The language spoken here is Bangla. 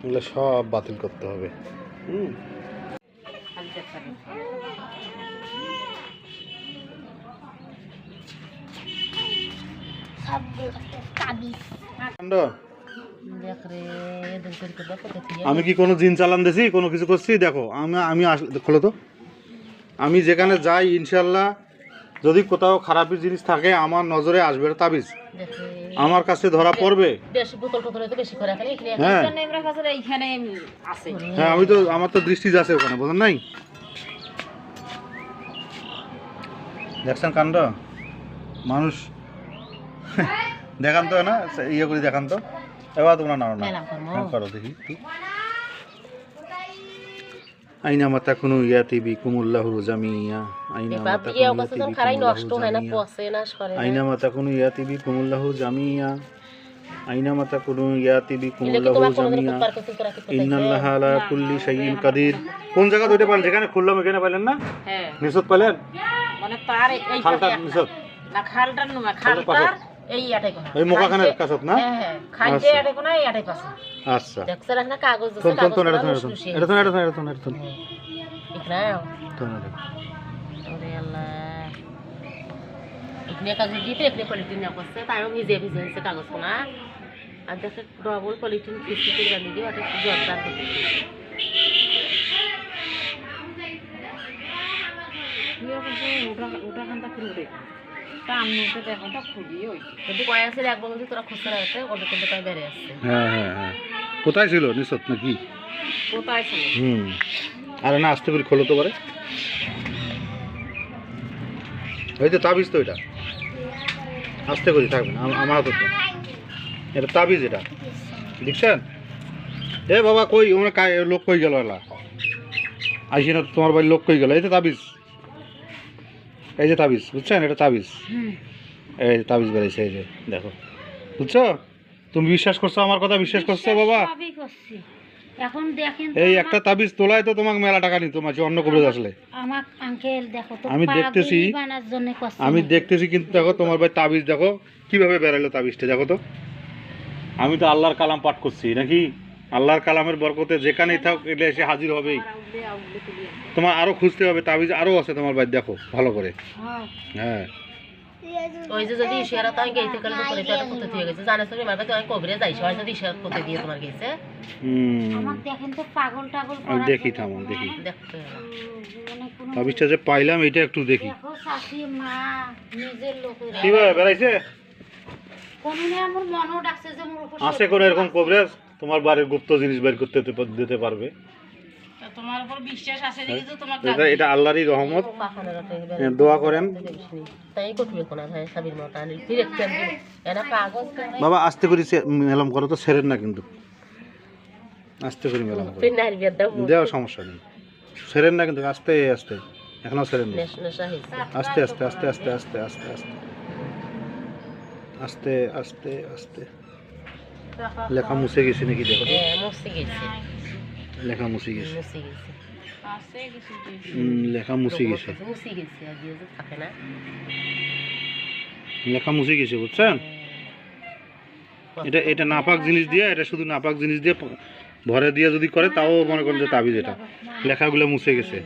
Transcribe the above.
এগুলো সব বাতিল করতে হবে। আমি কি কোনো জিন চালান দিছি, কোনো কিছু করছি? দেখো আমি খোলো তো, আমি যেখানে যাই ইনশাল্লাহ যদি কোথাও খারাপের জিনিস থাকে আমার নজরে আসবে তাবিজ, আমার কাছে ধরা পড়বে। হ্যাঁ হ্যাঁ, আমি তো আমার তো দৃষ্টি আছে ওখানে, বোঝেন নাই? দেখছেন কাণ্ড মানুষ। দেখান তো না, ইয়ে করে দেখান তো এবার তোমরা নাও না করো দেখি। আইনা মাতা কোনো ইয়াতিবি কুমুল্লাহু জামিয়া, আইনা মাতা কোনো ইয়াতিবি কুমুল্লাহু জামিয়া, আইনা মাতা কোনো ইয়াতিবি কুমুল্লাহু জামিয়া, ইন্নাল্লাহা আলা কুল্লি শাইইন কাদির। কোন জায়গা দুইটা পাইলেন? যেখানে খুললাম এখানে পাইলেন না? হ্যাঁ নিশত পাইলেন, মানে তার এই খালটা নিশত না, খালটার না, খালটার এই আটাই কোনা, এই মোকাখানের কাছত না? হ্যাঁ হ্যাঁ, খালতে আটাই কোনা, এই আটাই পাশে। আচ্ছা দেখছেন না কাগজ দিছে, কাগজ এটা ইকরাও ওরে আল্লাহ, ইকনে কাগজ দিতে একনে পলিথিন না করছে, তাইও ভিজে কাগজ কোনা। আর দেখে ডবল পলিথিন কিস্তি করে বাঁধি দিও, এটা জোরদার করতে ওটা খান্তা খুলবে কোথায় ছিল নিশত নাকি? আরে না, আস্তে করে খোলো তো পারে। ওই তো তাবিজ তো, এটা আস্তে করে থাকবে না, আমার হাতে তো এটা তাবিজ, এটা দেখছেন? এ বাবা কই ওরা লোক কই গেল? এলা আইসি না তোমার বাড়ির লোক কই গেল? এই তো তাবিজ, এই যে তাবিজ, বুঝছেন? এটা তাবিজ, এই যে তাবিজ বেড়াইছে, এই যে দেখো, বুঝছো? তুমি বিশ্বাস করছো আমার কথা? বিশ্বাস করছো বাবা? এখন দেখেন এই একটা তাবিজ তোলায় তো তোমাকে মেলা টাকা নিত মাঝে অন্য কবরে আসলে। আমার আঙ্কেল দেখো তো, আমি দেখতেছি কিন্তু দেখো তোমার ভাই তাবিজ দেখো কিভাবে বেরাইলো তাবিজটা, দেখো তো। আমি তো আল্লাহর কালাম পাঠ করছি নাকি? আল্লাহর কালামের বরকতে যেখানেই থাক এটা এসে হাজির হবেই। তোমার আরো খুঁজতে হবে, তাবিজ আরো আছে তোমার ভাই, দেখো ভালো করে। হ্যাঁ ওই যে যদি ইশারা তাই গেইতে কাল করে তো করতে দিয়ে গেছে, জানাস তুমি মারবে তো আমি কবরে যাই, সবাই যদি ইশারা করতে দিয়ে তোমার গেছে। আমাক দেখেন তো পাগল টাগল করা। আমি দেখি, থামুন দেখি, দেখতে তাবিজটা যে পাইলাম এটা একটু দেখি। দেখো শাশি মা নিজের লোকের কি ভাই বেরাইছে কোননে, আমার মনও ডাকছে যে মোর উপর আছে কোন এরকম কবরে তোমার বাড়ির গুপ্ত জিনিস বের করতে দিতে পারবে। তোমার উপর বিশ্বাস আছে দেখি তো তোমার কাছে, এটা আল্লাহরই রহমত। দোয়া করেন তাই করবে কোন ভাই সাবির মত আনি ফিরে এনা কাগজ বাবা আস্তে করে মেলাম করো তো, ছেড়েন না কিন্তু, আস্তে করে মেলাম করো, পিনার বিয়া দাও, সমস্যা নেই, ছেড়েন না কিন্তু, আস্তে আস্তে, এখনো ছেড়েন না, আস্তে আস্তে আস্তে আস্তে আস্তে আস্তে আস্তে আস্তে আস্তে। লেখা মুছে গেছে নাকি দেখো তো? হ্যাঁ মুছে গেছে, লেখা মুছে গেছে, লেখা মুছে গেছে, লেখা মুছে গেছে, বুঝছেন? এটা নাপাক জিনিস দিয়ে, এটা শুধু নাপাক জিনিস দিয়ে ভরে দিয়ে যদি করে তাও মনে করেন যে তাবিজ, এটা লেখাগুলো মুছে গেছে।